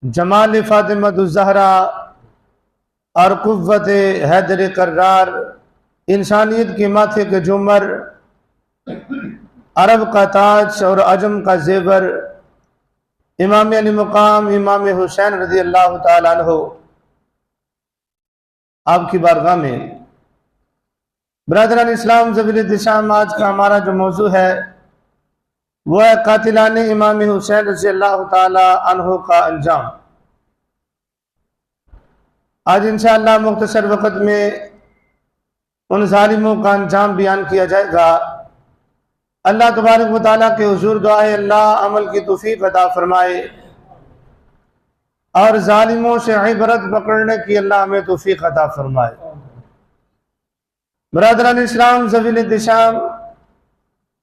जमाल फातिमा-उज़-ज़हरा और कुव्वत हैदर कर्रार, इंसानियत के माथे के झूमर, अरब का ताज और अजम का जेवर, इमाम अली मुकाम इमाम हुसैन रज़ी अल्लाह ताला अन्हु आपकी बारगाह में बरदरान इस्लाम ज़वील दिशाम, आज का हमारा जो मौजू है वह है कातिलान इमाम हुसैन रज़ी अल्लाह ताला अन्हु का अंजाम। आज इंशाअल्लाह मुख्तसर वक़्त में उन जालिमों का अंजाम बयान किया जाएगा। अल्लाह तबारक व तआला के हुजूर दुआ है अल्लाह अमल की तौफीक अता फरमाए और जालिमों से इबरत पकड़ने की अल्लाह हमें तौफीक अता फरमाए। बरदरान इस्लाम ज़वील दिशाम,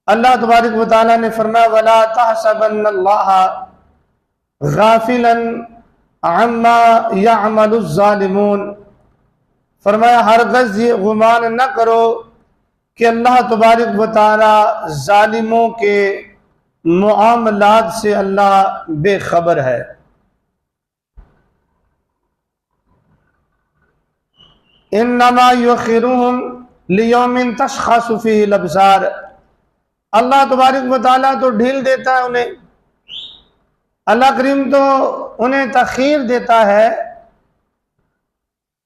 अल्लाह तबारक व तआला ने फरमाया वला तहसबन्नल्लाह गाफिलन अम्मा यअमलुज़ ज़ालिमून, फरमाया हरगज़ ये गुमान न करो कि अल्लाह तबारक व तआला जालिमों के मुआमलात से अल्लाह बेखबर है। इन्नमा युअख्खिरुहुम लियौमिन तशख़सु फ़ीहिल अब्सार, अल्लाह तबारक व तआला तो ढील देता है उन्हें, अल्लाह करीम तो उन्हें तख़ीर देता है,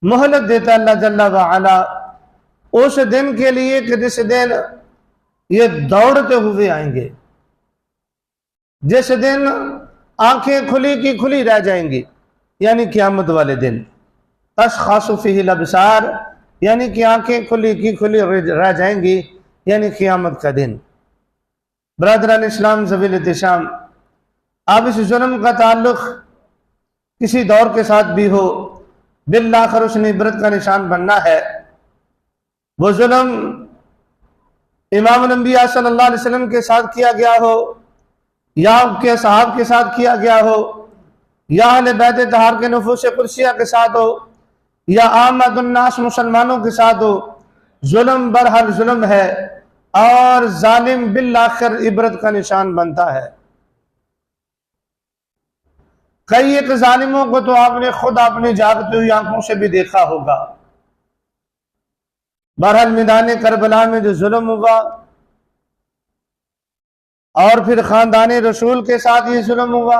मोहलत देता है अल्लाह जल्ला व अला उस दिन के लिए कि जिस दिन ये दौड़ते हुए आएंगे, जिस दिन आंखें खुली की खुली रह जाएंगी, यानी क़यामत वाले दिन। तशख़सु फ़ीहिल अब्सार यानी कि आंखें खुली की खुली रह जाएंगी, यानी क़यामत का दिन। बरदरान इस्लाम ज़वील दिशाम, अब इस जुल्म का ताल्लुक किसी दौर के साथ भी हो, बिल्लाखिर उसने इबरत का निशान बनना है। वो जुल्म इमाम अम्बिया सल्लल्लाहु अलैहि वसल्लम के साथ किया गया हो, या उनके सहाब के साथ किया गया हो, या अहले बैत तहार के नफूस कुर्सिया के साथ हो, या आमदुन्नास मुसलमानों के साथ हो, जुल्म बरहर जुल्म है और जालिम बिल्लाखिर इबरत का निशान बनता है। कई एक जालिमों को तो आपने खुद अपनी जागती हुई आंखों से भी देखा होगा। बहरहाल मैदान करबला में जो जुल्म हुआ और फिर खानदान रसूल के साथ ये जुल्म हुआ,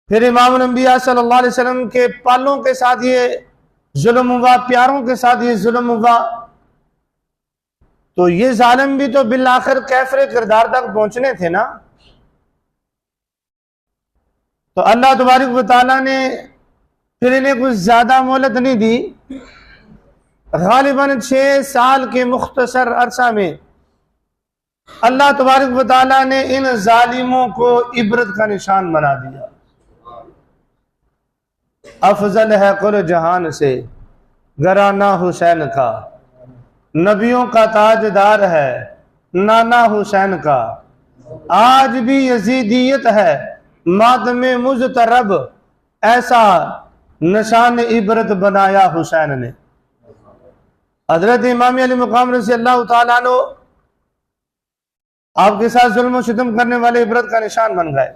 फिर इमाम अम्बिया सल्लल्लाहु अलैहि वसल्लम के पालों के साथ ये जुल्म हुआ, प्यारों के साथ ये जुल्म हुआ, तो ये जालिम भी तो बिल्लाखिर कैफरे किरदार तक पहुंचने थे ना। तो अल्लाह तबारक व तआला ने फिर इन्हें कुछ ज्यादा मोहलत नहीं दी। गालिबन 6 साल के मुख्तसर अरसा में अल्लाह तबारक व तआला ने इन जालिमों को इबरत का निशान बना दिया। अफजल है कुल जहान से घराना हुसैन का, नबियों का ताजदार है नाना हुसैन का, आज भी यजीदियत है मातमे मुजतरब, ऐसा निशान इबरत बनाया हुसैन ने। हजरत इमाम अली मुकाम रज़ी अल्लाह ताला अन्हु आपके साथ जुल्म सितम करने वाले इबरत का निशान बन गए।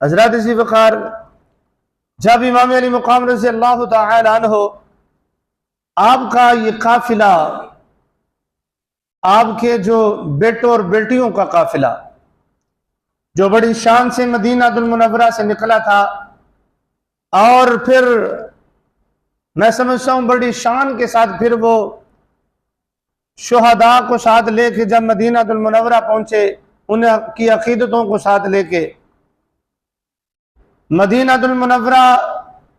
हजरत इसी वक़ार जब इमाम अली मुकाम रज़ी अल्लाह ताला अन्हु आपका ये काफिला, आपके जो बेटों और बेटियों का काफिला जो बड़ी शान से मदीनातुल मुनव्वरा से निकला था, और फिर मैं समझता हूं बड़ी शान के साथ फिर वो शुहदा को साथ लेके जब मदीनातुल मुनव्वरा पहुंचे, उनकी अकीदतों को साथ लेके मदीनातुल मुनव्वरा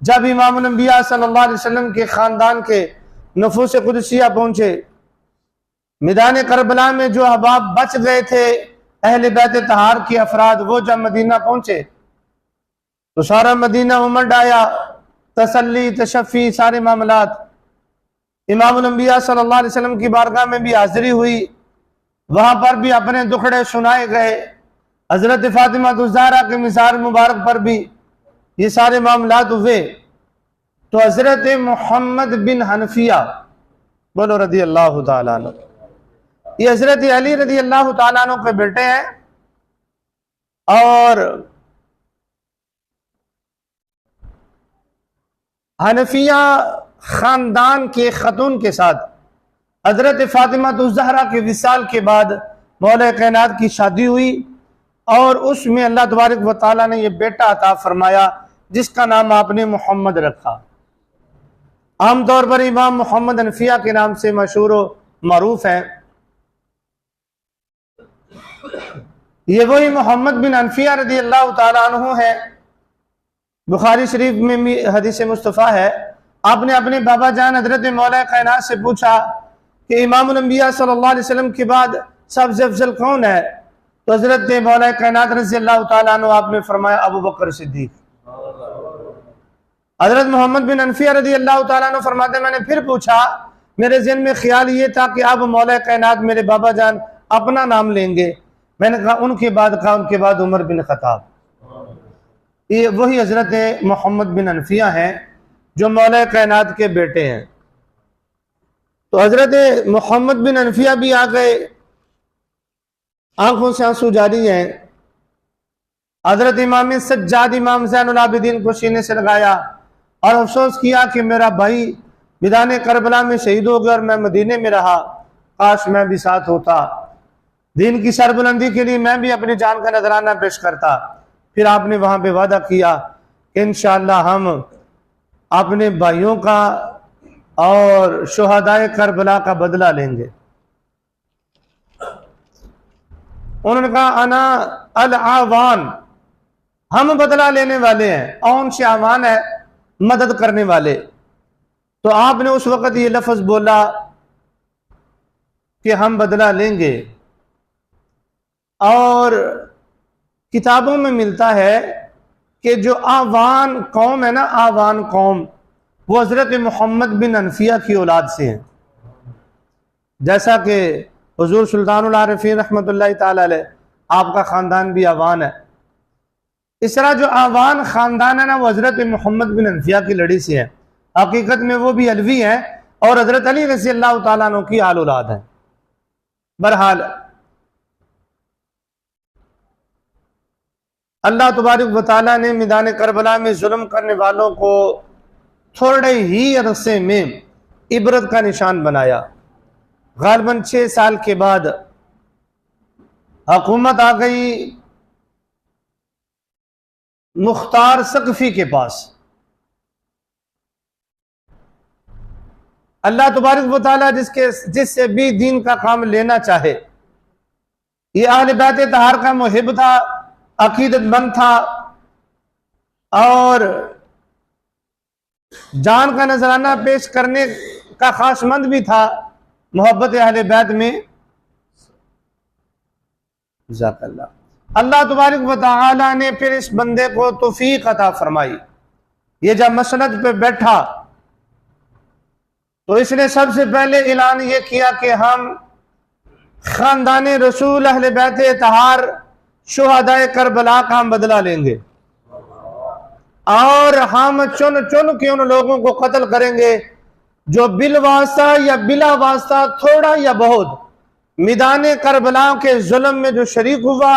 जब इमाम अम्बिया सल्लल्लाहु अलैहि वसल्लम के खानदान के नफूस कुदसिया पहुंचे, मैदान करबला में जो अहबाब बच गए थे अहले बैत तहार के अफराद, वो जब मदीना पहुंचे तो सारा मदीना उमड़ आया, तसल्ली तशफ़ी सारे मामलात। इमाम अम्बिया सल्लल्लाहु अलैहि वसल्लम की बारगाह में भी हाजिरी हुई, वहां पर भी अपने दुखड़े सुनाए गए। हजरत फातिमा-उज़-ज़हरा के मिज़ार मुबारक पर भी ये सारे मामलात हुए। तो हजरत मोहम्मद बिन हनफिया बोलो रदी अल्लाह ताला अन्हु, ये हजरत अली रजी अल्लाह ताला अन्हु के बेटे हैं और हनफिया खानदान के खतून के साथ हजरत फातिमा ज़हरा के विसाल के बाद मौला कायनात की शादी हुई और उसमें अल्लाह तबारक व तआला ने यह बेटा अता फरमाया जिसका नाम आपने मोहम्मद रखा। आमतौर पर इमाम मोहम्मद हनफिया के नाम से मशहूर मरूफ है। ये वही मोहम्मद बिन हनफिया रज़ी अल्लाह तआला अन्हु है। बुखारी शरीफ में भी हदीस मुस्तफ़ा है। आपने अपने बाबा जान हजरत मौला कायनात से पूछा कि इमामुल अंबिया सल्लल्लाहु अलैहि वसल्लम के बाद सबसे अफजल कौन है? तो हजरत मौला कायनात रज़ी अल्लाह तआला अन्हु आपने फरमाया अबू बकर सिद्दीक। हजरत मोहम्मद बिन हनफिया रज़ी अल्लाह तआला अन्हु फरमाते मैंने फिर पूछा, मेरे ज़हन में ख्याल ये था कि अब मौला कायनात मेरे बाबा जान अपना नाम लेंगे। मैंने कहा उनके बाद उमर बिन खत्ताब। ये वही हजरत मोहम्मद बिन हनफिया हैं जो मौला कायनात के बेटे हैं। तो हजरत मोहम्मद बिन हनफिया भी आ गए, आंखों से आंसू जारी हैं। हजरत इमाम सज्जाद इमाम ज़ैनुल आबिदीन को सीने से लगाया और अफसोस किया कि मेरा भाई मैदान करबला में शहीद हो गया और मैं मदीने में रहा, काश मैं भी साथ होता। दीन की सरबुलंदी के लिए मैं भी अपनी जान का नजराना पेश करता। फिर आपने वहां पे वादा किया कि इंशाअल्लाह हम अपने भाइयों का और शुहदाए करबला का बदला लेंगे। उन्होंने कहा अना अल आवान, हम बदला लेने वाले हैं। औन से आवान है मदद करने वाले। तो आपने उस वक्त ये लफ्ज बोला कि हम बदला लेंगे। और किताबों में मिलता है कि जो आवान कौम है ना, आवान कौम वो हजरत मोहम्मद बिन हनफिया की औलाद से हैं। जैसा कि हुजूर सुल्तानुल आरिफीन रहमतुल्लाहि ताला अलैह आपका खानदान भी आवान है, इस तरह जो आवान खानदान है ना वो हजरत मोहम्मद बिन हनफिया की लड़ी से है। हकीकत में वो भी अलवी हैं और हजरत अली रज़ी अल्लाह तआला अन्हु की आल औलाद है। बहरहाल अल्लाह तबारक व तआला ने मैदान करबला में जुल्म करने वालों को थोड़े ही अरसे में इबरत का निशान बनाया। गालिबन 6 साल के बाद हुकूमत आ गई मुख्तार सकफी के पास। अल्लाह तबारक व तआला जिससे भी दीन का काम लेना चाहे, ये अहले बैत तहार का मुहिब था, अकीदतमंद था और जान का नजराना पेश करने का खासमंद भी था मोहब्बत अहले बैत में। अल्लाह तबारक व तआला ने फिर इस बंदे को तौफीक अता फरमाई। ये जब मसनद पे बैठा तो इसने सबसे पहले ऐलान ये किया कि हम खानदान रसूल अहले बैत तहार शुहदाए करबला का हम बदला लेंगे और हम चुन चुन के उन लोगों को कत्ल करेंगे जो बिलवास्ता या बिला वास्ता थोड़ा या बहुत मैदान करबला के जुल्म में जो शरीक हुआ,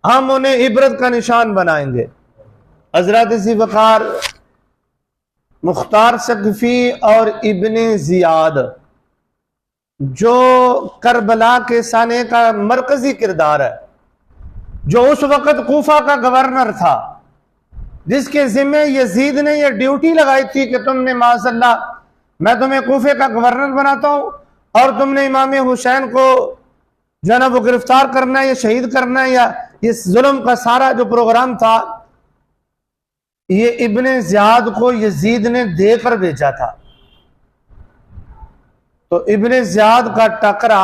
हम उन्हें इबरत का निशान बनाएंगे। हजरत ज़ीवकार मुख्तार सकफी और इब्ने जियाद जो करबला के साने का मरकजी किरदार है, जो उस वक्त कूफा का गवर्नर था, जिसके जिम्मे यजीद ने यह ड्यूटी लगाई थी कि तुमने माज़अल्लाह मैं तुम्हें कूफे का गवर्नर बनाता हूं और तुमने इमाम हुसैन को जो है ना वो गिरफ्तार करना है या शहीद करना है, या इस जुल्म का सारा जो प्रोग्राम था ये इब्ने ज़ियाद को यजीद ने देकर भेजा था। तो इब्ने ज़ियाद का टकरा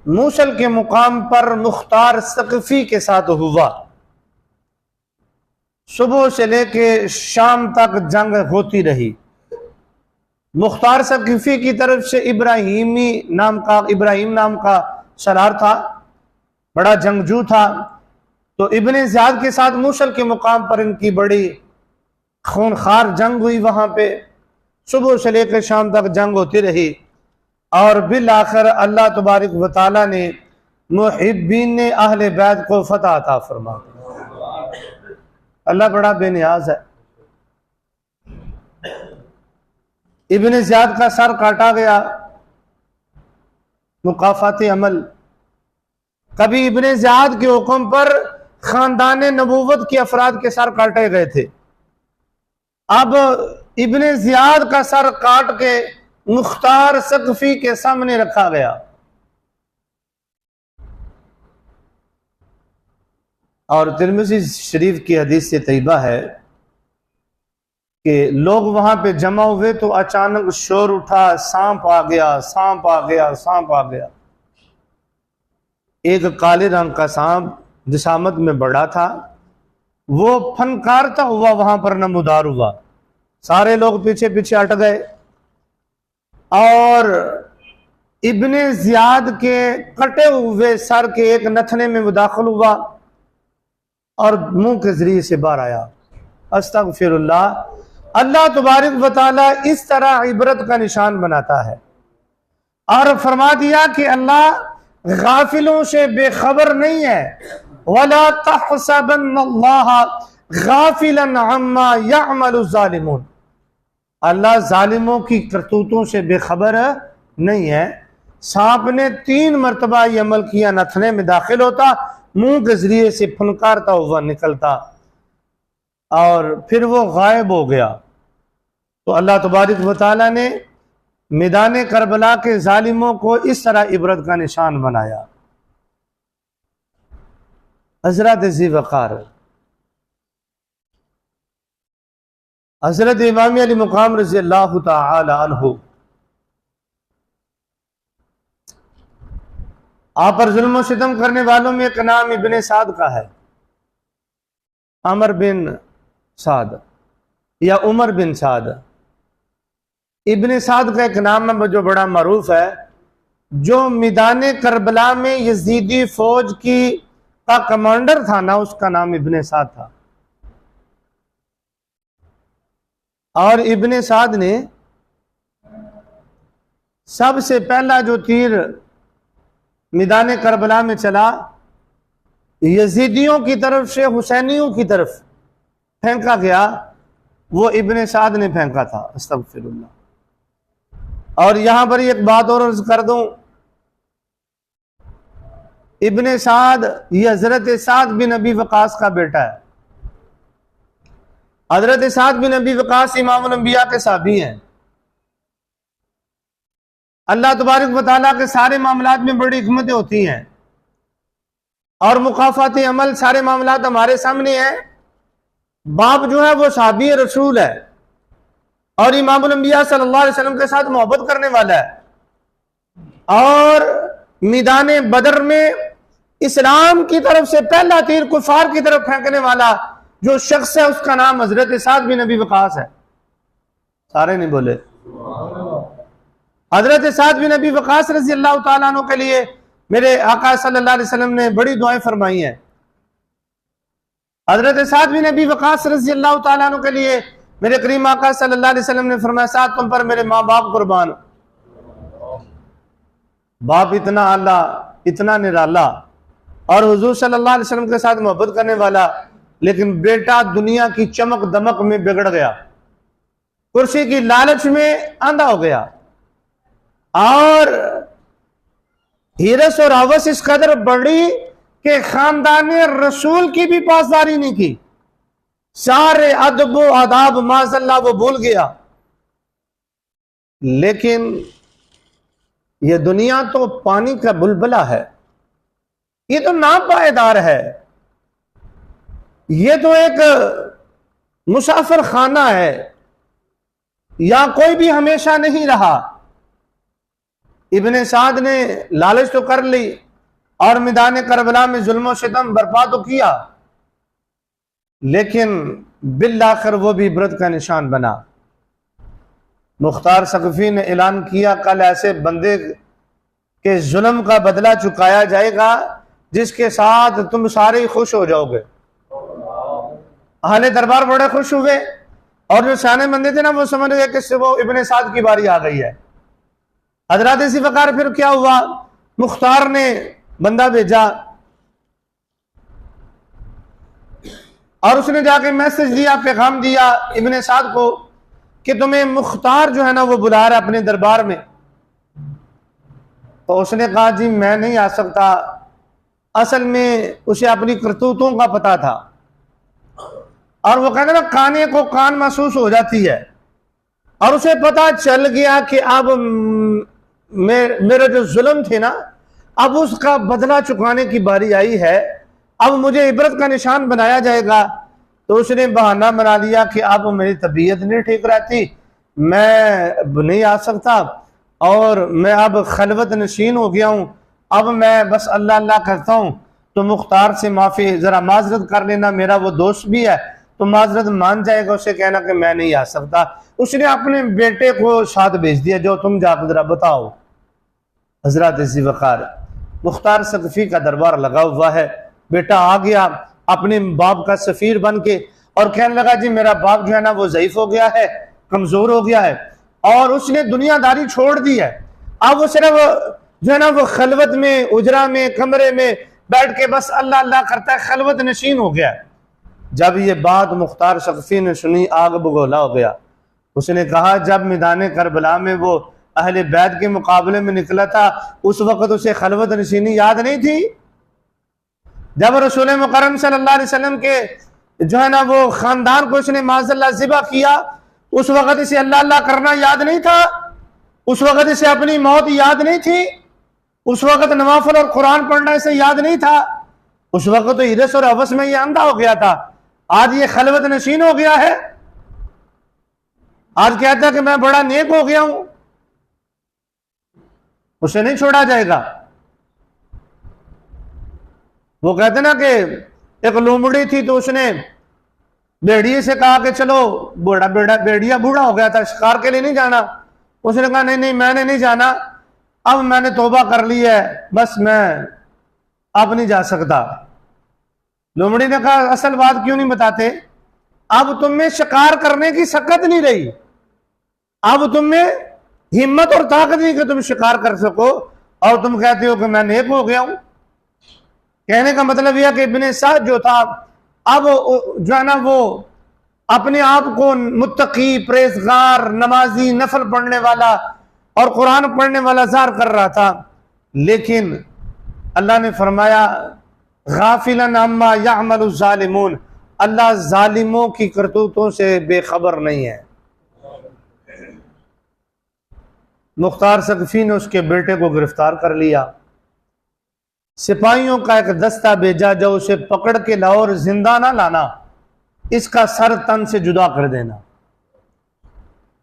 मूसल के मुकाम पर मुख्तार सकफी के साथ हुआ। सुबह से लेके शाम तक जंग होती रही। मुख्तार सकफी की तरफ से इब्राहिम नाम का सलार था, बड़ा जंगजू था। तो इब्ने ज़ियाद के साथ मूसल के मुकाम पर इनकी बड़ी खूनखार जंग हुई। वहां पे सुबह से लेकर शाम तक जंग होती रही। और बिल आखिर अल्लाह तबारक व तआला ने मुहिब्बीन अहले बैत को फतह अता फरमा। अल्लाह बड़ा बेनियाज है। इब्ने ज़ियाद का सर काटा गया मुकाफाते अमल। कभी इब्ने ज़ियाद के हुक्म पर खानदान नबूवत के अफराद के सर काटे गए थे। अब इब्ने ज़ियाद का सर काट के मुख्तार सकफी के सामने रखा गया। और तिरमिज़ी शरीफ की हदीस से तैयबा है कि लोग वहां पे जमा हुए तो अचानक शोर उठा, सांप आ गया, सांप आ गया, सांप आ गया। एक काले रंग का सांप जिसामत में बड़ा था, वो फनकारता हुआ वहां पर नमूदार हुआ। सारे लोग पीछे पीछे हट गए और इब्ने ज़ियाद के कटे हुए सर के एक नथने में वो दाखिल हुआ और मुंह के जरिए से बाहर आया। अस्तगफिरुल्लाह। अल्लाह तबारक व तआला इस तरह इबरत का निशान बनाता है और फरमा दिया कि अल्लाह गाफिलों से बेखबर नहीं है। वला तहसबन्नल्लाह गाफिलन अम्मा यअमलु ज़ालिमून। अल्लाह जालिमों की करतूतों से बेखबर नहीं है। सांप ने 3 मरतबा ये अमल किया, नथने में दाखिल होता, मुंह के जरिए से फनकारता हुआ निकलता और फिर वो गायब हो गया। तो अल्लाह तबारक व तआला ने मैदान करबला के जालिमों को इस तरह इबरत का निशान बनाया। हजरत ज़ी वक़ार हजरत इमाम अली मुकाम रज़ी अल्लाह तआला अन्हु, आप पर जुल्म सितम करने वालों में एक नाम इब्ने साद का है, अमर बिन साद या उमर बिन साद। इब्ने साद का एक नाम है जो बड़ा मरूफ है, जो मैदान करबला में यजीदी फौज का कमांडर था ना, उसका नाम इब्ने साद था। और इब्ने साद ने सबसे पहला जो तीर मैदान करबला में चला, यजीदियों की तरफ से हुसैनियों की तरफ फेंका गया, वो इब्ने साद ने फेंका था। अस्तगफिरुल्लाह। और यहां पर एक बात और अर्ज कर दूं, इब्ने साद ये हजरत साद बिन अबी वकास का बेटा है। हजरत साद बिन अबी वकास इमामुल अंबिया के साहबी हैं। अल्लाह तबारक व तआला के सारे मामलात में बड़ी हिकमतें होती हैं और मुकाफात अमल सारे मामलात हमारे सामने हैं। बाप जो है वो साहबी रसूल है और इमामुल अंबिया सल्लल्लाहु अलैहि वसल्लम के साथ मोहब्बत करने वाला है। और मैदान बदर में इस्लाम की तरफ से पहला तीर कुफार की तरफ फेंकने वाला जो शख्स है, उसका नाम हजरत साद बिन अबी वकास है। सारे नहीं बोले। हजरत साद बिन अबी वकास रज़ी अल्लाह तआला अन्हु के लिए मेरे आका सल्लल्लाहु अलैहि वसल्लम ने बड़ी दुआएं फरमाई हैं। हजरत साद बिन अबी वकास रज़ी अल्लाह तआला अन्हु के लिए मेरे करीम आका सल्लल्लाहु अलैहि वसल्लम ने फरमाया, साद तुम पर मेरे माँ बाप कुर्बान। बाप इतना आला, इतना निराला और हुजूर सल्लल्लाहु अलैहि वसल्लम के साथ मोहब्बत करने वाला, लेकिन बेटा दुनिया की चमक दमक में बिगड़ गया, कुर्सी की लालच में आंधा हो गया और हिरस और हवस इस कदर बढ़ी कि खानदान रसूल की भी पासदारी नहीं की। सारे अदब आदाब माज़अल्लाह वो भूल गया। लेकिन ये दुनिया तो पानी का बुलबुला है, ये तो नापायदार है, ये तो एक मुसाफिर खाना है, या कोई भी हमेशा नहीं रहा। इब्ने साद ने लालच तो कर ली और मैदान करबला में जुल्म सितम बर्पा तो किया, लेकिन बिल्लाखिर वो भी इबरत का निशान बना। मुख्तार सकफी ने ऐलान किया, कल ऐसे बंदे के जुल्म का बदला चुकाया जाएगा जिसके साथ तुम सारे ही खुश हो जाओगे। अहले दरबार बड़े खुश हुए और जो सियाने बंदे थे ना, वो समझ गए कि वो इब्ने साद की बारी आ गई है। हजरत इसी वकार फिर क्या हुआ, मुख्तार ने बंदा भेजा और उसने जाके मैसेज दिया, पैगाम दिया इब्ने साद को कि तुम्हें मुख्तार जो है ना वो बुला रहा है अपने दरबार में। तो उसने कहा जी मैं नहीं आ सकता। असल में उसे अपनी करतूतों का पता था और वो कहते ना काने को कान महसूस हो जाती है, और उसे पता चल गया कि अब मेरे जो जुल्म थे ना अब उसका बदला चुकाने की बारी आई है, अब मुझे इबरत का निशान बनाया जाएगा। तो उसने बहाना बना लिया कि अब मेरी तबीयत नहीं ठीक रहती, मैं नहीं आ सकता और मैं अब खलवत नशीन हो गया हूँ, अब मैं बस अल्लाह अल्लाह करता हूँ। तो मुख्तार से माफ़ी ज़रा माजरत कर लेना, मेरा वो दोस्त भी है तो माजरत मान जाएगा, उसे कहना कि मैं नहीं आ सकता। उसने अपने बेटे को साथ भेज दिया, जो तुम जाकर जरा बताओ। हजरत इसी वकार मुख्तार सकफी का दरबार लगा हुआ है, बेटा आ गया अपने बाप का सफीर बन के और कहने लगा जी मेरा बाप जो है ना वो ज़ईफ हो गया है, कमजोर हो गया है और उसने दुनियादारी छोड़ दी है, अब वो सिर्फ जो है ना वो खलवत में उजरा में कमरे में बैठ के बस अल्लाह अल्लाह करता है, खलवत नशीन हो गया है। जब ये बात मुख्तार सकफी ने सुनी आग बगोला हो गया। उसने कहा जब मैदान करबला में वो अहले बैत के मुकाबले में निकला था उस वक्त उसे खलवत नशीनी याद नहीं थी? जब रसूल मुकर्रम सल्लल्लाहु अलैहि वसल्लम के जो है ना वो खानदान को उसने माज़अल्लाह ज़िबा किया, उस वक्त इसे अल्लाह अल्लाह करना याद नहीं था? उस वक्त इसे अपनी मौत याद नहीं थी? उस वक्त नवाफिल और कुरान पढ़ना इसे याद नहीं था? उस वक्त तो हिरस और हवस में ये अंधा हो गया था, आज ये खलवत नशीन हो गया है, आज कहता है कि मैं बड़ा नेक हो गया हूं। उसे नहीं छोड़ा जाएगा। वो कहते ना कि एक लोमड़ी थी तो उसने भेड़िए से कहा कि चलो, भेड़िया बूढ़ा हो गया था, शिकार के लिए नहीं जाना। उसने कहा नहीं नहीं मैंने नहीं जाना, अब मैंने तौबा कर ली है, बस मैं अब नहीं जा सकता। लोमड़ी ने कहा असल बात क्यों नहीं बताते? अब तुम में शिकार करने की सकत नहीं रही, अब तुम में हिम्मत और ताकत नहीं कि तुम शिकार कर सको और तुम कहते हो कि मैं नेक हो गया हूं। कहने का मतलब यह कि इब्ने साद जो था अब जो है ना वो अपने आप को मुत्तकी, परहेज़गार, नमाजी, नफल पढ़ने वाला और कुरान पढ़ने वाला ज़ाहिर कर रहा था, लेकिन अल्लाह ने फरमाया गाफिलन अम्मा यअमलु ज़ालिमून, अल्लाह जालिमों की करतूतों से बेखबर नहीं है। मुख्तार सकफी ने उसके बेटे को गिरफ्तार कर लिया, सिपाहियों का एक दस्ता भेजा जो उसे पकड़ के लाओ और जिंदा ना लाना, इसका सर तन से जुदा कर देना।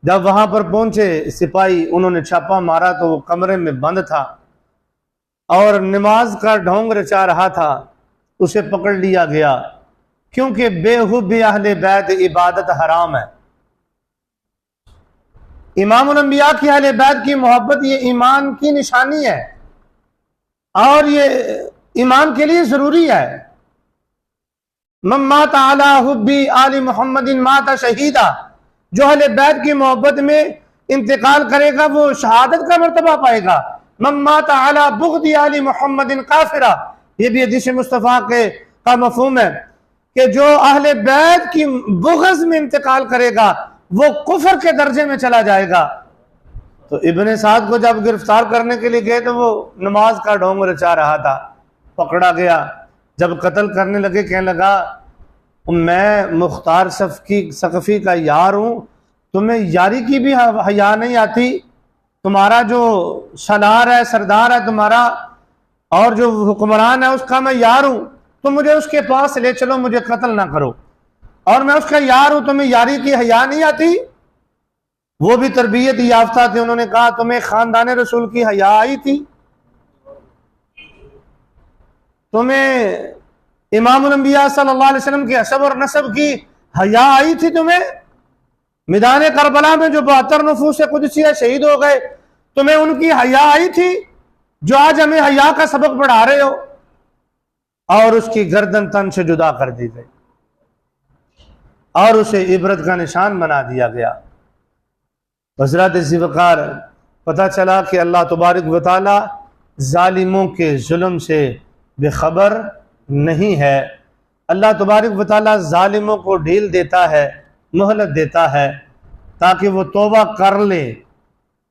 जब वहां पर पहुंचे सिपाही, उन्होंने छापा मारा तो वो कमरे में बंद था और नमाज का ढोंग रचा रहा था, उसे पकड़ लिया गया क्योंकि बेहुब अहले बैत इबादत हराम है। इमामुल अंबिया की अहले बैत की मोहब्बत ये ईमान की निशानी है और ये ईमान के लिए जरूरी है। माता अला हुब्बी आली मोहम्मदिन माता शहीदा, जो अहले बैत की मोहब्बत में इंतकाल करेगा वो शहादत का मर्तबा पाएगा। माता अला बुग़्दी आली मोहम्मदिन काफिरा, ये भी हदीस मुस्तफ़ा के का मफ़हूम है कि जो अहले बैत की बुग़्ज़ में इंतकाल करेगा वो कुफर के दर्जे में चला जाएगा। तो इब्ने साद को जब गिरफ्तार करने के लिए गए तो वो नमाज का ढोंग रचा रहा था, पकड़ा गया। जब कत्ल करने लगे कहने लगा मैं मुख्तार सकफी का यार हूं, तुम्हें यारी की भी हया नहीं आती? तुम्हारा जो सलार है, सरदार है तुम्हारा और जो हुक्मरान है उसका मैं यार हूं, तुम मुझे उसके पास ले चलो, मुझे कत्ल ना करो, और मैं उसका यार हूं, तुम्हें यारी की हया नहीं आती? वो भी तरबियत याफ्ता थे, उन्होंने कहा तुम्हें खानदान रसूल की हया आई थी? तुम्हें इमामुल अंबिया सल्लल्लाहु अलैहि वसल्लम के हसब और नसब की हया आई थी? तुम्हें मैदान करबला में जो 72 नफूस कुदसिया शहीद हो गए, तुम्हें उनकी हया आई थी जो आज हमें हया का सबक पढ़ा रहे हो? और उसकी गर्दन तन से जुदा कर दी गई और उसे इबरत का निशान बना दिया गया। हज़रत ज़ुल्फ़िकार पता चला कि अल्लाह तबारक व तआला जालिमों के जुल्म से बेखबर नहीं है। अल्लाह तबारक व तआला जालिमों को ढील देता है, मोहलत देता है ताकि वो तौबा कर ले।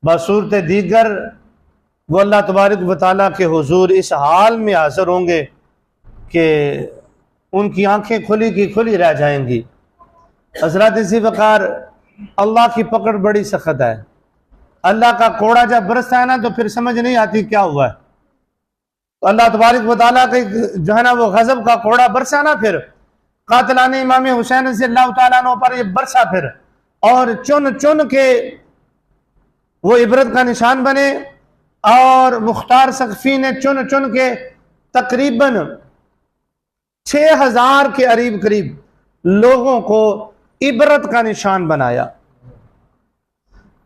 बसूरत दीगर वो अल्लाह तबारक व तआला के हुजूर इस हाल में हाज़िर होंगे कि उनकी आंखें खुली की खुली रह जाएंगी। हज़रत इसी वक़ार अल्लाह की पकड़ बड़ी सख्त है। अल्लाह का कोड़ा जब बरसता है ना तो फिर समझ नहीं आती क्या हुआ है। तो अल्लाह तबारक व तआला के जो है ना वो गजब का कोड़ा बरसा ना, फिर कातिलाने इमाम हुसैन रज़ी अल्लाह तआला अन्हु पर ये बरसा फिर, और चुन चुन के वो इबरत का निशान बने। और मुख्तार सकफी ने चुन चुन के तकरीबन 6000 के करीब लोगों को इबरत का निशान बनाया।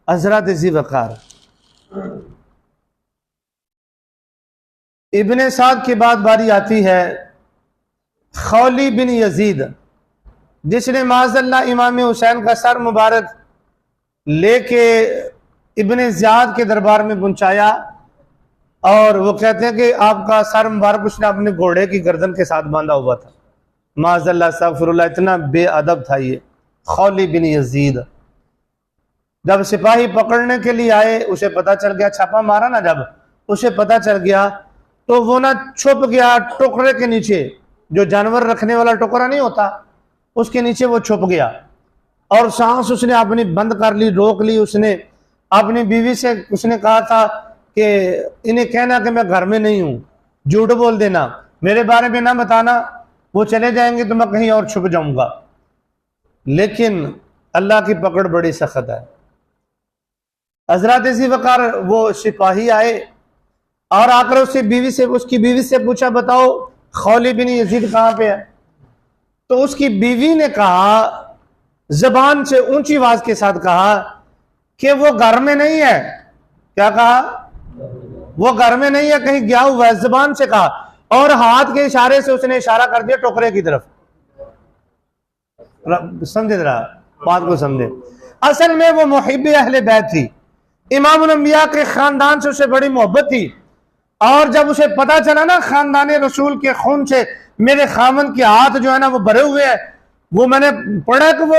हज़रत ज़ी वक़ार इब्ने साद के बाद बारी आती है खौली बिन यजीद, जिसने माज़अल्लाह इमाम हुसैन का सर मुबारक लेके इब्ने ज़ियाद के दरबार में पहुंचाया। और वो कहते हैं कि आपका सर मुबारक उसने अपने घोड़े की गर्दन के साथ बांधा हुआ था। माज़अल्लाह अस्तग़फिरुल्लाह, इतना बेअदब था ये खौली बिन यजीद। जब सिपाही पकड़ने के लिए आए, उसे पता चल गया, छापा मारा ना जब, उसे पता चल गया तो वो ना छुप गया टोकरे के नीचे, जो जानवर रखने वाला टोकरा नहीं होता उसके नीचे वो छुप गया। और सांस उसने अपनी बंद कर ली, रोक ली। उसने अपनी बीवी से उसने कहा था कि इन्हें कहना कि मैं घर में नहीं हूं, झूठ बोल देना, मेरे बारे में ना बताना, वो चले जाएंगे तो मैं कहीं और छुप जाऊंगा। लेकिन अल्लाह की पकड़ बड़ी सख्त है। हज़रत इसी वक़ार वो सिपाही आए और आकर उसकी बीवी से पूछा, बताओ खौली बिन यजीद कहाँ पे है? तो उसकी बीवी ने कहा, जबान से ऊंची आवाज के साथ कहा कि वो घर में नहीं है। क्या कहा? वो घर में नहीं है, कहीं गया हुआ है, जबान से कहा। और हाथ के इशारे से उसने इशारा कर दिया टोकरे की तरफ। समझे जरा बात को, समझे। असल में वो मुहिब्बे अहले बैत थी, इमामुल अंबिया के खानदान से उसे बड़ी मोहब्बत थी। और जब उसे पता चला ना खानदान रसूल के खून से मेरे खामन के हाथ जो है ना वो भरे हुए हैं, वो मैंने पढ़ा कि वो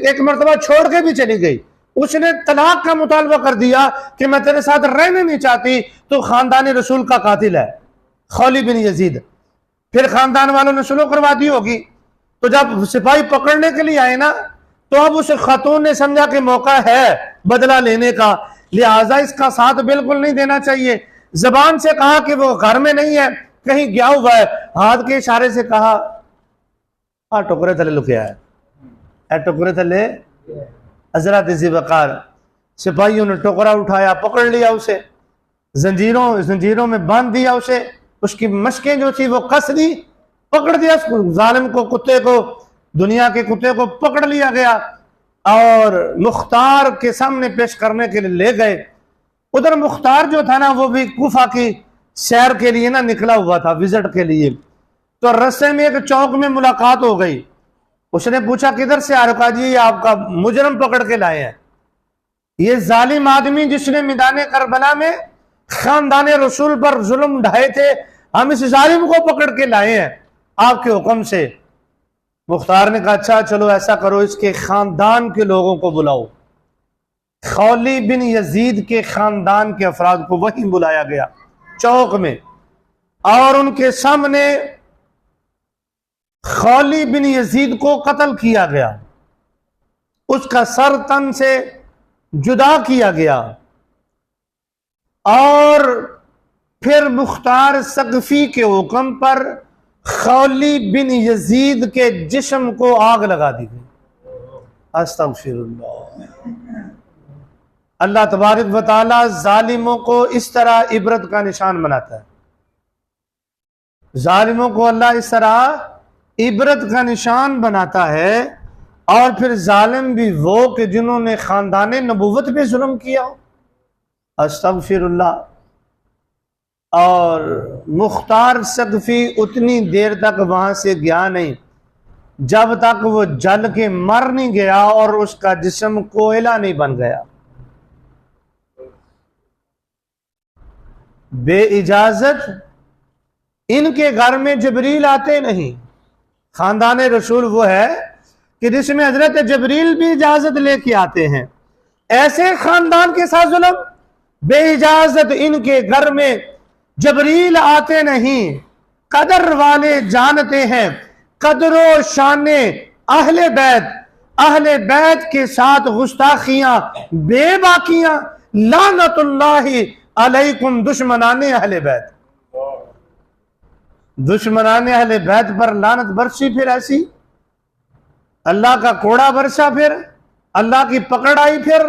एक मरतबा छोड़ के भी चली गई। उसने तलाक का मुतालबा कर दिया कि मैं तेरे साथ रहने नहीं चाहती, तो खानदान रसूल का कातिल है खौली बिन यजीद। फिर खानदान वालों ने सुलह करवा दी होगी। तो जब सिपाही पकड़ने के लिए आए ना, तो अब उस खातून ने समझा कि मौका है बदला लेने का, लिहाजा इसका साथ बिल्कुल नहीं देना चाहिए। जबान से कहा कि वो घर में नहीं है, कहीं गया हुआ है। हाथ के इशारे से कहा, हाँ टोकरे थले लुकिया है, टोकरे थले। हज़रत इसी वक़ार सिपाहियों ने टोकरा उठाया, पकड़ लिया उसे, जंजीरों में बांध दिया उसे, उसकी मशकें जो थी वो कस दी, पकड़ दिया उसको, जालिम को, कुत्ते को, दुनिया के कुत्ते को पकड़ लिया गया और मुख्तार के सामने पेश करने के लिए ले गए। उधर मुख्तार जो था ना वो भी कूफा की सैर के लिए ना निकला हुआ था, विजिट के लिए। तो रास्ते में एक चौक में मुलाकात हो गई। उसने पूछा, किधर से आ रखा जी? ये आपका मुजरम पकड़ के लाए हैं, ये जालिम आदमी जिसने मैदान करबला में खानदान रसूल पर जुल्म ढाए थे, हम इस जालिम को पकड़ के लाए हैं आपके हुक्म से। मुख्तार ने कहा, अच्छा चलो ऐसा करो, इसके खानदान के लोगों को बुलाओ। खौली बिन यजीद के खानदान के अफराद को वहीं बुलाया गया चौक में, और उनके सामने खौली बिन यजीद को कत्ल किया गया, उसका सर तन से जुदा किया गया। और फिर मुख्तार सकफी के हुक्म पर खौली बिन यजीद के जिस्म को आग लगा दी गई। अस्तगफिरुल्लाह। अल्लाह तबारक व तआला जालिमों को इस तरह इबरत का निशान बनाता है। जालिमों को अल्लाह इस तरह इबरत का निशान बनाता है। और फिर जालिम भी वो कि जिन्होंने खानदान नबूवत पे जुल्म किया हो। अस्तगफिरुल्लाह। और मुख्तार सकफी उतनी देर तक वहां से गया नहीं जब तक वो जल के मर नहीं गया और उसका जिस्म कोयला नहीं बन गया। बे इजाजत इनके घर में जबरील आते नहीं। खानदान रसूल वो है कि जिसमें हजरत जबरील भी इजाजत लेके आते हैं। ऐसे खानदान के साथ जुल्म, बे इजाजत इनके घर में जबरील आते नहीं। कदर वाले जानते हैं कदरो शाने अहले बैत के साथ गुस्ताखियां बेबाकियां, लानतुल्लाहि अलैकुम दुश्मनाने अहले बैत। दुश्मनाने अहले बैत पर लानत बरसी, फिर ऐसी अल्लाह का कोड़ा बरसा, फिर अल्लाह की पकड़ आई, फिर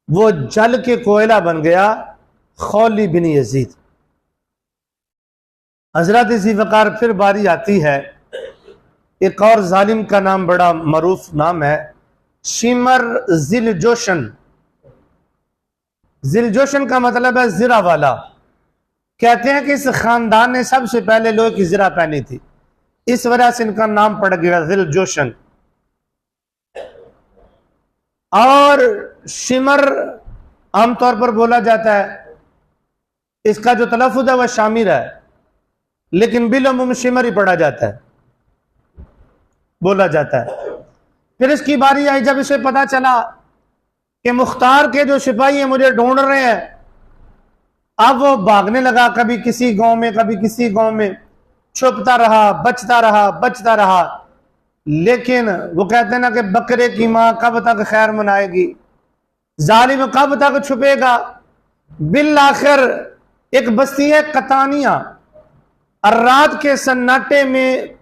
वो जल के कोयला बन गया खौली बिन यजीद। हजरत इसी वकार फिर बारी आती है, एक और जालिम का नाम बड़ा मरूफ नाम है, शिमर जिलजोशन। जिलजोशन का मतलब है जिरा वाला। कहते हैं कि इस खानदान ने सबसे पहले लोहे की जिरा पहनी थी, इस वजह से इनका नाम पड़ गया जिलजोशन। और शिमर आमतौर पर बोला जाता है, इसका जो तलफ़ुज़ है वह शामिर है, लेकिन बिलअमूम शिमर ही पढ़ा जाता है, बोला जाता है। फिर इसकी बारी आई जब इसे पता चला कि मुख्तार के जो सिपाही हैं मुझे ढूंढ रहे हैं। अब वो भागने लगा, कभी किसी गांव में कभी किसी गांव में, छुपता रहा, बचता रहा। लेकिन वो कहते हैं ना कि बकरे की मां कब तक खैर मनाएगी, जालिम कब तक छुपेगा। बिल आखिर एक बस्ती है कतानिया, और रात के सन्नाटे में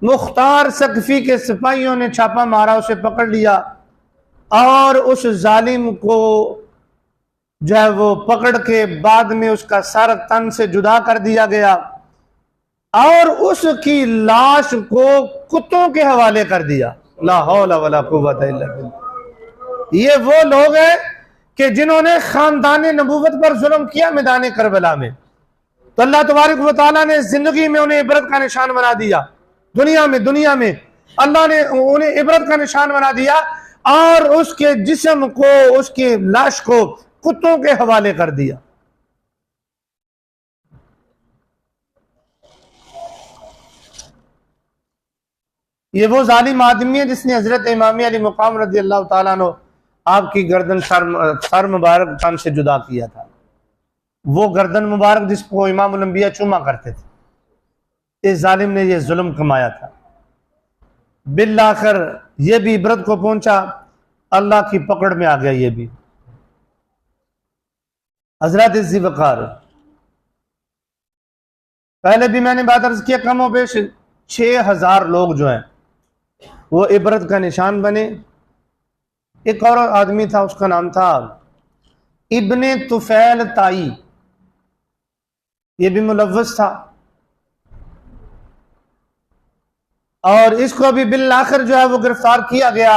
मुख्तार सकफी के सिपाहियों ने छापा मारा, उसे पकड़ लिया और उस जालिम को जो है वो पकड़ के बाद में उसका सर तन से जुदा कर दिया गया और उसकी लाश को कुत्तों के हवाले कर दिया। ला हौला वला कुव्वता इल्ला बिल्लाह। ये वो लोग हैं कि जिन्होंने खानदान नबूवत पर जुल्म किया मैदान करबला में, तो अल्लाह तबारक व तआला ने जिंदगी में उन्हें इबरत का निशान बना दिया। दुनिया में अल्लाह ने उन्हें इबरत का निशान बना दिया और उसके जिस्म को, उसकी लाश को कुत्तों के हवाले कर दिया। ये वो जालिम आदमी है जिसने हजरत इमाम अली मुकाम रज़ी अल्लाह ताला अन्हु आपकी गर्दन सर मुबारक तन से जुदा किया था। वो गर्दन मुबारक जिसको इमाम उल अंबिया चूमा करते थे, इस जालिम ने ये जुल्म कमाया था। बिल आखिर ये भी इबरत को पहुंचा, अल्लाह की पकड़ में आ गया ये भी। हजरत इसी वकार पहले भी मैंने बात अर्ज किया, कम बेश 6000 लोग जो हैं वो इबरत का निशान बने। एक और आदमी था, उसका नाम था इब्ने तुफैल ताई, ये भी मुलव्वस था और इसको अभी बिल आखिर जो है वो गिरफ्तार किया गया।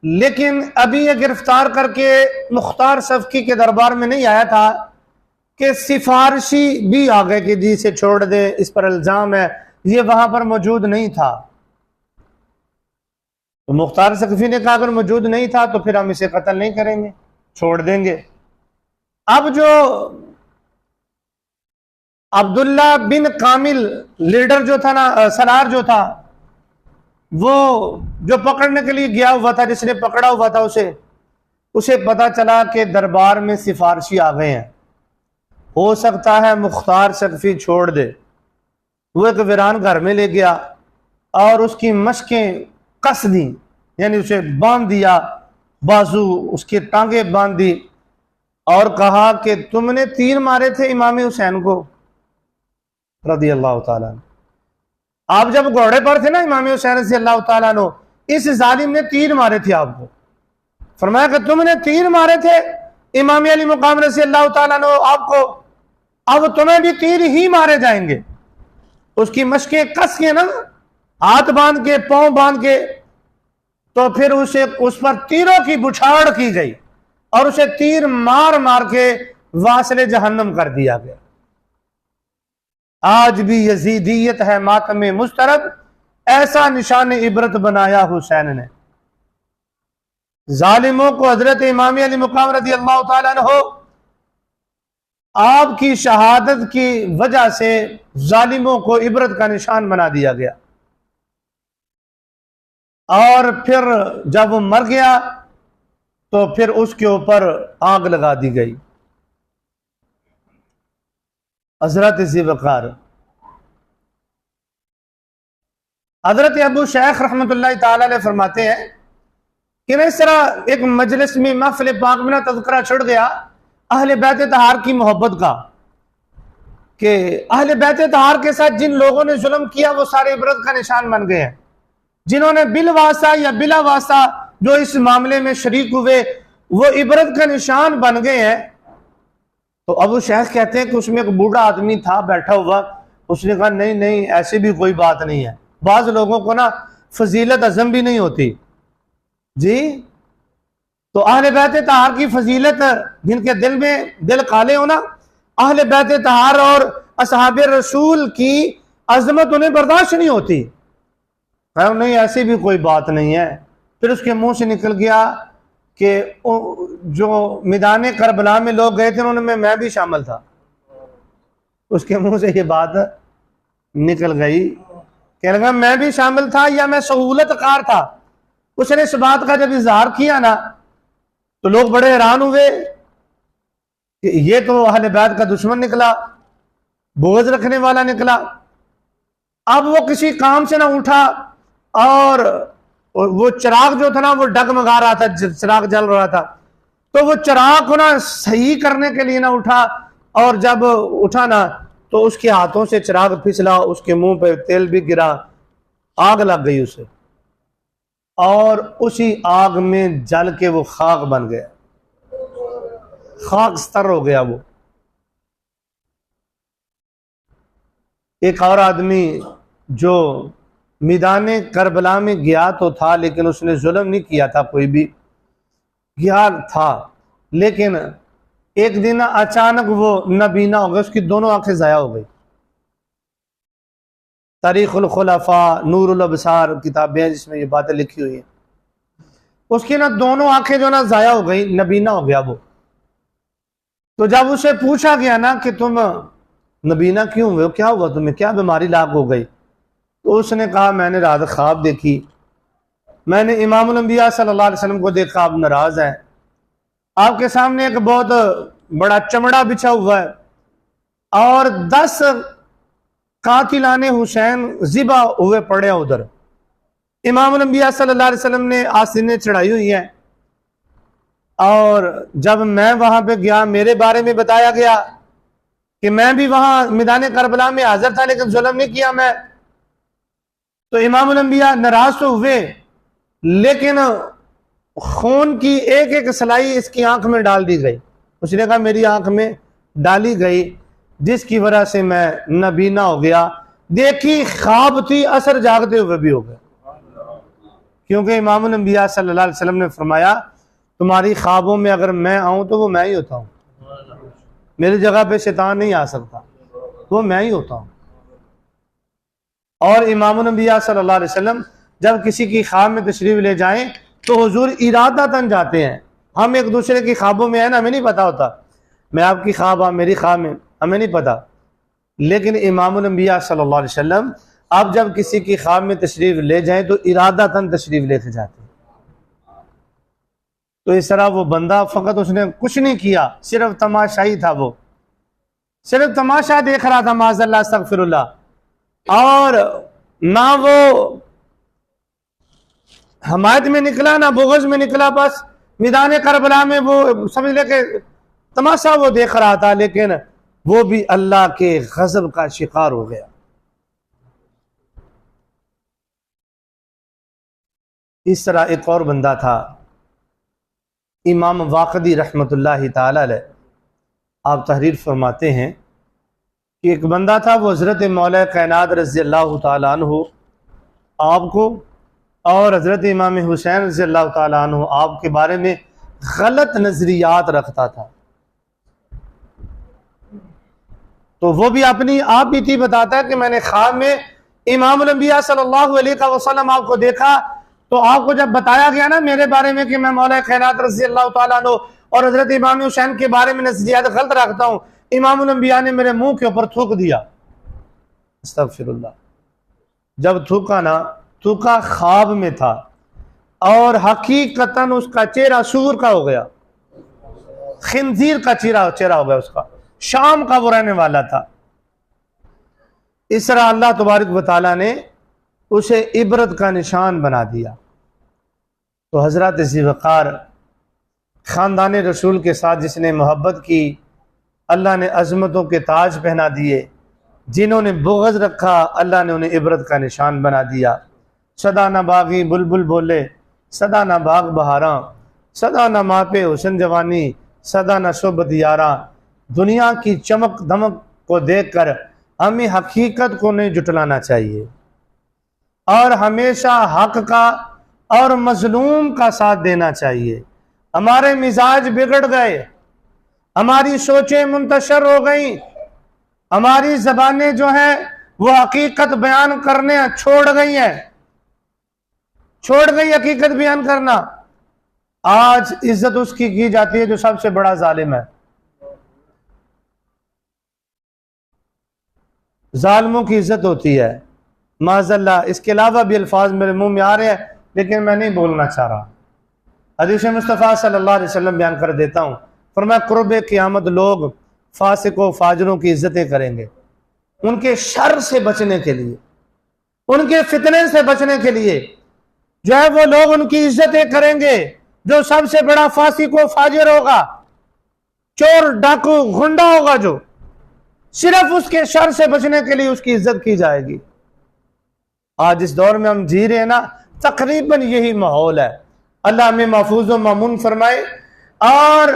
लेकिन अभी ये गिरफ्तार करके मुख्तार सफकी के दरबार में नहीं आया था कि सिफारिशी भी आ गए कि जी इसे छोड़ दे, इस पर इल्जाम है, ये वहां पर मौजूद नहीं था। तो मुख्तार सफकी ने कहा अगर मौजूद नहीं था तो फिर हम इसे कत्ल नहीं करेंगे, छोड़ देंगे। अब जो अब्दुल्ला बिन कामिल लीडर जो था ना, सलार जो था, वो जो पकड़ने के लिए गया हुआ था, जिसने पकड़ा हुआ था, उसे पता चला कि दरबार में सिफारिशी आ गए हैं, हो सकता है मुख्तार सकफी छोड़ दे। वो एक वीरान घर में ले गया और उसकी मशकें कस दी, यानी उसे बांध दिया, बाजू उसकी टांगे बांध दी और कहा कि तुमने तीर मारे थे इमाम हुसैन को रज़ी अल्लाह ताला। आप जब घोड़े पर थे ना इमाम हुसैन रज़ी अल्लाह ताला अन्हु, इस जालिम ने तीर मारे थे आपको। फरमाया कि तुमने तीर मारे थे इमाम अली मुकाम रज़ी अल्लाह ताला अन्हु आपको, अब तुम्हें भी तीर ही मारे जाएंगे। उसकी मशकें कस के ना, हाथ बांध के, पांव बांध के, तो फिर उस पर तीरों की बुछाड़ की गई और उसे तीर मार मार के वासले जहन्नम कर दिया गया। आज भी यजीदियत है मातम मुस्तरब, ऐसा निशान इबरत बनाया हुसैन ने। जालिमों को हजरत इमाम अली मुकाम रज़ी अल्लाह ताला अन्हु आपकी शहादत की वजह से जालिमों को इबरत का निशान बना दिया गया। और फिर जब वो मर गया तो फिर उसके ऊपर आग लगा दी गई। हजरत ज़ीवकार हजरत अबू शेख रहमतुल्लाह ताला अलैह फरमाते हैं कि ना इस तरह एक मजलिस में महफिल पाक में ना तज़किरा चढ़ गया अहले बैत तहार की मोहब्बत का, कि अहले बैत तहार के साथ जिन लोगों ने जुल्म किया वो सारे इबरत का निशान बन गए हैं। जिन्होंने बिल वास्ता या बिला वास्ता जो इस मामले में शरीक हुए वो इबरत का निशान बन गए हैं। तो अबू शेख कहते हैं कि उसमें एक बूढ़ा आदमी था बैठा हुआ, उसने कहा नहीं नहीं ऐसी भी कोई बात नहीं है। बाज लोगों को ना फजीलत अज़म भी नहीं होती जी। तो अहले बैत तहार की फजीलत, जिनके दिल में दिल काले हो ना, अहले बैत तहार और असहाबे रसूल की अजमत उन्हें बर्दाश्त नहीं होती। नहीं ऐसी भी कोई बात नहीं है। फिर उसके मुंह से निकल गया कि जो मैदान करबला में लोग गए थे उनमें मैं भी शामिल था। उसके मुंह से ये बात निकल गई, कहने लगा मैं भी शामिल था या मैं सहूलतकार था। उसने इस बात का जब इजहार किया ना तो लोग बड़े हैरान हुए कि ये तो अहले बैत का दुश्मन निकला, बोझ रखने वाला निकला। अब वो किसी काम से ना उठा और वो चिराग जो था ना वो डगमगा रहा था, चिराग जल रहा था, तो वो चिराग को ना सही करने के लिए ना उठा, और जब उठा ना तो उसके हाथों से चिराग फिसला, उसके मुंह पे तेल भी गिरा, आग लग गई उसे, और उसी आग में जल के वो खाक बन गया, खाकस्तर हो गया वो। एक और आदमी जो मैदान करबला में गया तो था लेकिन उसने जुल्म नहीं किया था, कोई भी गया था, लेकिन एक दिन अचानक वो नबीना हो गया, उसकी दोनों आंखें जाया हो गई। तारीखुल खुलफा नूरुल अबसार किताबें हैं जिसमें ये बातें लिखी हुई हैं। उसकी ना दोनों आंखें जो ना जाया हो गई, नबीना हो गया वो। तो जब उसे पूछा गया ना कि तुम नबीना क्यों हुए, क्या हुआ तुम्हें, क्या बीमारी लाग हो गई, तो उसने कहा मैंने रात ख्वाब देखी, मैंने इमामुल अंबिया सल्लल्लाहु अलैहि वसल्लम को देखा, आप नाराज हैं, आपके सामने एक बहुत बड़ा चमड़ा बिछा हुआ है और 10 कातिलाने हुसैन ज़िबा हुए पड़े हैं उधर। इमामुल अंबिया सल्लल्लाहु अलैहि वसल्लम ने आसीनें चढ़ाई हुई हैं, और जब मैं वहां पे गया मेरे बारे में बताया गया कि मैं भी वहां मैदान करबला में हाजिर था लेकिन जुल्म नहीं किया मैं। तो इमामुल अंबिया नाराज तो हुए, लेकिन खून की एक एक सलाई इसकी आंख में डाल दी गई। उसने कहा मेरी आंख में डाली गई, जिसकी वजह से मैं नबीना हो गया। देखी ख्वाब थी, असर जागते हुए भी हो गया, क्योंकि इमामुल अंबिया सल्लल्लाहु अलैहि वसल्लम ने फरमाया तुम्हारी ख्वाबों में अगर मैं आऊं तो वो मैं ही होता हूं, मेरी जगह पे शैतान नहीं आ सकता, वो मैं ही होता हूं। और इमामुल अंबिया सल्लल्लाहु अलैहि वसल्लम जब किसी की ख्वाब में तशरीफ ले जाएं तो हुजूर इरादतन जाते हैं। हम एक दूसरे की ख्वाबों में है ना, हमें नहीं पता होता, मैं आपकी ख्वाब आप मेरी ख्वाब में, हमें नहीं पता। लेकिन इमामुल अंबिया सल्लल्लाहु अलैहि वसल्लम अब जब किसी की ख्वाब में तशरीफ ले जाएं तो इरादतन तशरीफ लेके जाते हैं। तो इस तरह वो बंदा फकत उसने कुछ नहीं किया, सिर्फ तमाशाई था, वो सिर्फ तमाशा देख रहा था, माज़अल्लाह अस्तगफिरुल्लाह, और ना वो हमायत में निकला ना बुग़्ज़ में निकला, बस मैदान करबला में वो समझ ले के तमाशा वो देख रहा था, लेकिन वो भी अल्लाह के गज़ब का शिकार हो गया। इस तरह एक और बंदा था, इमाम वाक़दी रहमतुल्लाहि ताला अलैह, आप तहरीर फरमाते हैं कि एक बंदा था, वो हज़रत मौला कायनात रज़ियल्लाहु ताला अन्हु आपको और हज़रत इमाम हुसैन रज़ियल्लाहु ताला अन्हु आपके बारे में गलत नज़रियात रखता था। तो वो भी अपनी आप बीती बताता है कि मैंने ख्वाब में इमामुल अंबिया सल्लल्लाहु अलैहि वसल्लम आपको देखा, तो आपको जब बताया गया ना मेरे बारे में कि मैं मौला कायनात रज़ियल्लाहु ताला अन्हु और हज़रत इमाम हुसैन के बारे में नज़रियात गलत रखता हूँ, इमामुल अंबिया ने मेरे मुंह के ऊपर थूक दिया। अस्तगफिरुल्लाह। जब थूका ना, थूका ख्वाब में था और हकीकतन उसका चेहरा सूर का हो गया, खिंजीर का चेहरा हो गया उसका। शाम का वो रहने वाला था। इस तरह अल्लाह तबारक व तआला ने उसे इबरत का निशान बना दिया। तो हजरत ज़ीवकार ख़ानदान रसूल के साथ जिसने मोहब्बत की, अल्लाह ने अज़मतों के ताज पहना दिए। जिन्होंने बुग़्ज़ रखा, अल्लाह ने उन्हें इबरत का निशान बना दिया। सदा न बागी बुलबुल बोले, सदा न बाग बहारा, सदा न मापे हुसन जवानी, सदा न सोबत यारा। दुनिया की चमक दमक को देखकर हमें हकीकत को नहीं जुटलाना चाहिए और हमेशा हक का और मजलूम का साथ देना चाहिए। हमारे मिजाज बिगड़ गए, हमारी सोचें मुंतशर हो गई, हमारी जबानें जो हैं वो हकीकत बयान करने छोड़ गई हैं, छोड़ गई हकीकत बयान करना। आज इज्जत उसकी की जाती है जो सबसे बड़ा जालिम है। जालिमों की इज्जत होती है माज़अल्लाह। इसके अलावा भी अल्फाज मेरे मुंह में आ रहे हैं लेकिन मैं नहीं बोलना चाह रहा। हदीस मुस्तफ़ा सल्लल्लाहु अलैहि वसल्लम बयान कर देता हूँ। फरमाया कुर्बे क़यामत लोग फासिकों फाजरों की इज्जतें करेंगे, उनके शर से बचने के लिए, उनके फितने से बचने के लिए जो है वो लोग उनकी इज्जतें करेंगे। जो सबसे बड़ा फासिक व फाजिर होगा, चोर डाकू गुंडा होगा, जो सिर्फ उसके शर से बचने के लिए उसकी इज्जत की जाएगी। आज इस दौर में हम जी रहे हैं ना, तकरीबन यही माहौल है। अल्लाह हमें महफूज व मामून फरमाए और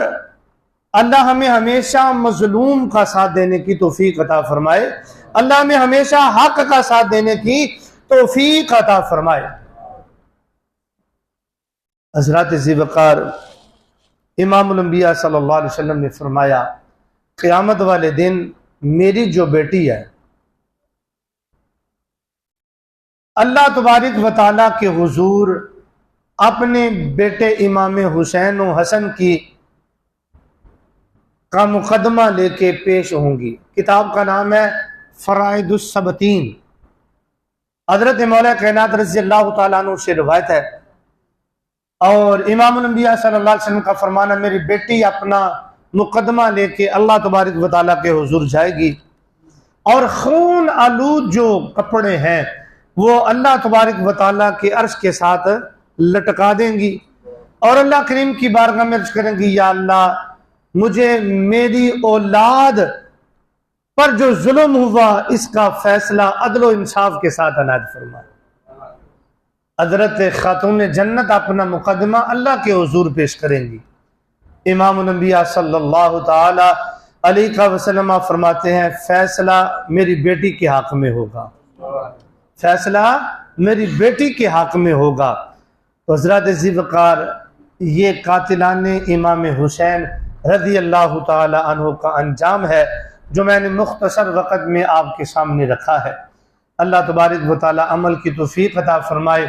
अल्लाह हमें हमेशा मजलूम का साथ देने की तौफीक अता फरमाए। अल्लाह हमें हमेशा हक का साथ देने की तौफीक अता फरमाए। हज़रत ज़ीवकार इमामुल अंबिया सल्लल्लाहु अलैहि वसल्लम ने फरमाया, क़यामत वाले दिन मेरी जो बेटी है अल्लाह तबारक व तआला के हुजूर अपने बेटे इमाम हुसैन व हसन की का मुकदमा लेके पेश होंगी। किताब का नाम है फराइदुस सबतीन। हज़रत मौला कायनात रज़ी अल्लाह तआला अन्हु से रिवायत है और इमामुल अंबिया सल्लल्लाहु अलैहि वसल्लम का फरमाना, मेरी बेटी अपना मुकदमा लेके अल्लाह तबारक व तआला के हुजूर जाएगी और खून आलूद जो कपड़े हैं वो अल्लाह तबारक व तआला के अर्श के साथ लटका देंगी और अल्लाह करीम की बारगाह में अर्ज करेंगी, या अल्लाह मुझे मेरी औलाद पर जो जुल्म हुआ इसका फैसला अदल व इंसाफ के साथ अनायत फरमाए। हजरत खातून जन्नत अपना मुकदमा अल्लाह के हुजूर पेश करेंगी। इमामुल अंबिया सल्लल्लाहु ताला अलैहि वसल्लम फरमाते हैं, फैसला मेरी बेटी के हक में होगा, फैसला मेरी बेटी के हक में होगा। तो हज़रत ज़ीवकार ये कातिलाने इमाम हुसैन रज़ी अल्लाह ताला अन्हु का अंजाम है जो मैंने मुख्तसर वक़्त में आपके सामने रखा है। अल्लाह तबारक व तआला अमल की तौफीक अता फरमाए।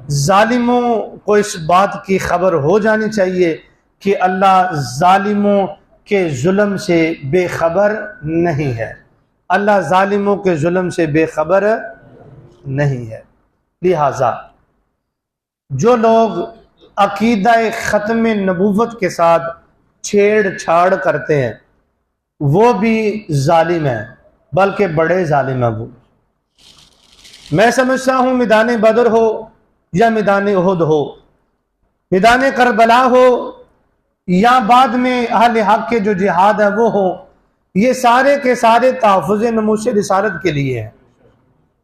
जालिमों को इस बात की खबर हो जानी चाहिए कि अल्लाह जालिमों के जुल्म से बेखबर नहीं है, अल्लाह जालिमों के जुल्म से बेखबर नहीं है। लिहाजा जो लोग अकीदा ख़त्म नबूवत के साथ छेड़छाड़ करते हैं वो भी जालिम है, बल्कि बड़े जालिम है वो। मैं समझता हूँ मैदान बदर हो या मैदान उहद हो, मैदान करबला हो या बाद में अहले हक के जो जिहाद है वो हो, ये सारे के सारे तहफ़्फ़ुज़ नमूश रिसालत के लिए है।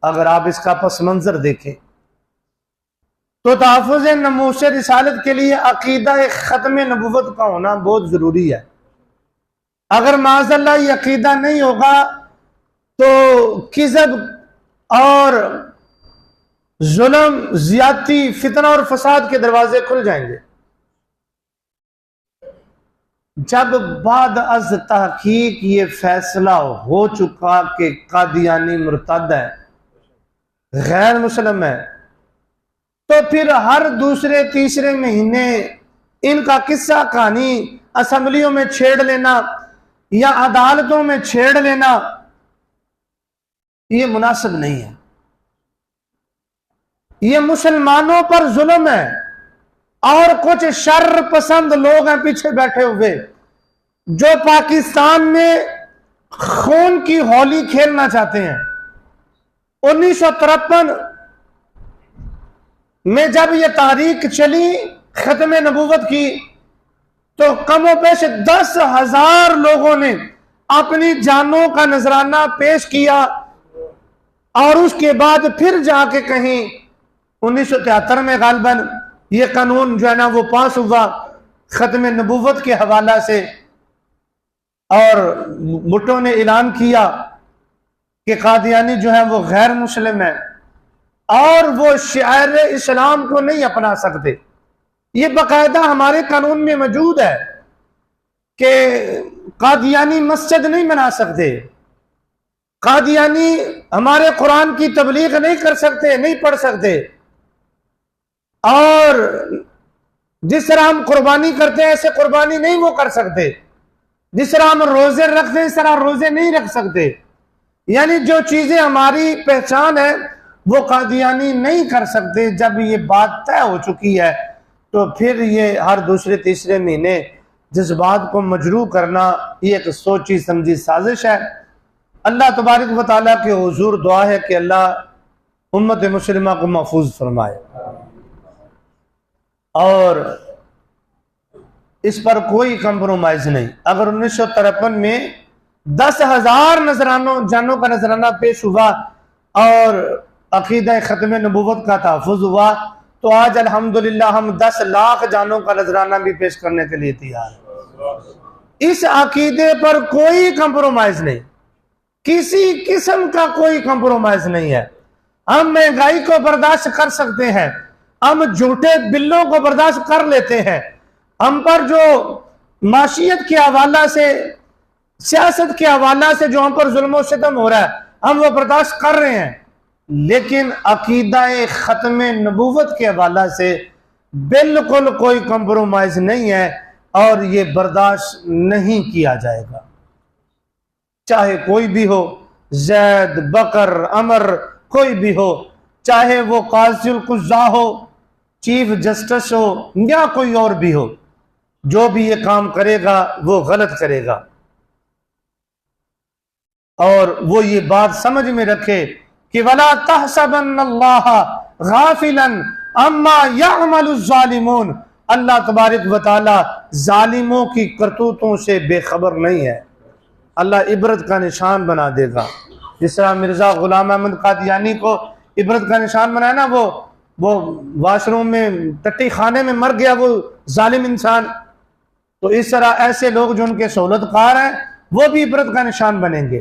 अगर आप इसका पस मंज़र देखें तो तहफ़्फ़ुज़ नमूश रिसालत के लिए अकीदा ख़त्म नबूवत का होना बहुत ज़रूरी है। अगर माज़अल्लाह ये अकीदा नहीं होगा तो किज़ब और जुल्म, ज़ियादती, फितना और फसाद के दरवाजे खुल जाएंगे। जब बाद अज तहकीक ये फैसला हो चुका कि कादियानी मुर्तद है, गैर मुस्लिम है, तो फिर हर दूसरे तीसरे महीने इनका किस्सा कहानी असेंबलियों में छेड़ लेना या अदालतों में छेड़ लेना ये मुनासिब नहीं है। ये मुसलमानों पर जुल्म है और कुछ शर पसंद लोग हैं पीछे बैठे हुए जो पाकिस्तान में खून की होली खेलना चाहते हैं। 1953 में जब यह तारीख चली खत्म नबूवत की तो कमोपेश 10,000 लोगों ने अपनी जानों का नजराना पेश किया और उसके बाद फिर जाके कहीं 1973 में गालबन ये कानून जो है ना वो पास हुआ खत्म नबूवत के हवाला से, और भुट्टो ने ऐलान किया कि कादियानी जो है वो गैर मुस्लिम है और वो शिआर इस्लाम को नहीं अपना सकते। ये बाकायदा हमारे कानून में मौजूद है कि कादियानी मस्जिद नहीं बना सकते, कादियानी हमारे कुरान की तबलीग नहीं कर सकते, नहीं पढ़ सकते, और जिस तरह हम कुर्बानी करते हैं ऐसे कुर्बानी नहीं वो कर सकते, जिस तरह हम रोजे रखते हैं इस तरह रोजे नहीं रख सकते। यानी जो चीजें हमारी पहचान है वो कादियानी नहीं कर सकते। जब ये बात तय हो चुकी है तो फिर ये हर दूसरे तीसरे महीने जज्बात को मजरू करना ये एक सोची समझी साजिश है। अल्लाह तबारक व तआला के हुजूर दुआ है कि अल्लाह उम्मत मुस्लिमा को महफूज फरमाए और इस पर कोई कंप्रोमाइज नहीं। अगर 1953 में 10,000 नजरानों जानों का नजराना पेश हुआ और अकीदा खत्म नबूवत का तहफ़्फ़ुज़ हुआ तो आज अल्हम्दुलिल्लाह हम 10 लाख जानों का नजराना भी पेश करने के लिए तैयार हैं। इस अकीदे पर कोई कंप्रोमाइज नहीं, किसी किस्म का कोई कंप्रोमाइज नहीं है। हम महंगाई को बर्दाश्त कर सकते हैं, हम झूठे बिल्लों को बर्दाश्त कर लेते हैं, हम पर जो माशियत के हवाला से सियासत के हवाला से जो हम पर जुल्म और सितम हो रहा है हम वो बर्दाश्त कर रहे हैं, लेकिन अकीदा खत्म नबूवत के हवाला से बिल्कुल कोई कंप्रोमाइज नहीं है और ये बर्दाश्त नहीं किया जाएगा। चाहे कोई भी हो, जैद बकर अमर कोई भी हो, चाहे वो काज़िल कुज़्ज़ा हो, चीफ जस्टिस हो या कोई और भी हो, जो भी ये काम करेगा वो गलत करेगा। और वो ये बात समझ में रखे कि वला तहसबन्नल्लाह गाफिलन अम्मा यअमलुज़ ज़ालिमून, अल्लाह तबारक व तआला जालिमों की करतूतों से बेखबर नहीं है। अल्लाह इबरत का निशान बना देगा। जिस तरह मिर्जा गुलाम अहमद कादियानी को इबरत का निशान बनाया ना, वो वाशरूम में टट्टी खाने में मर गया वो जालिम इंसान, तो इस तरह ऐसे लोग जो उनके सहूलतकार हैं वो भी इबरत का निशान बनेंगे।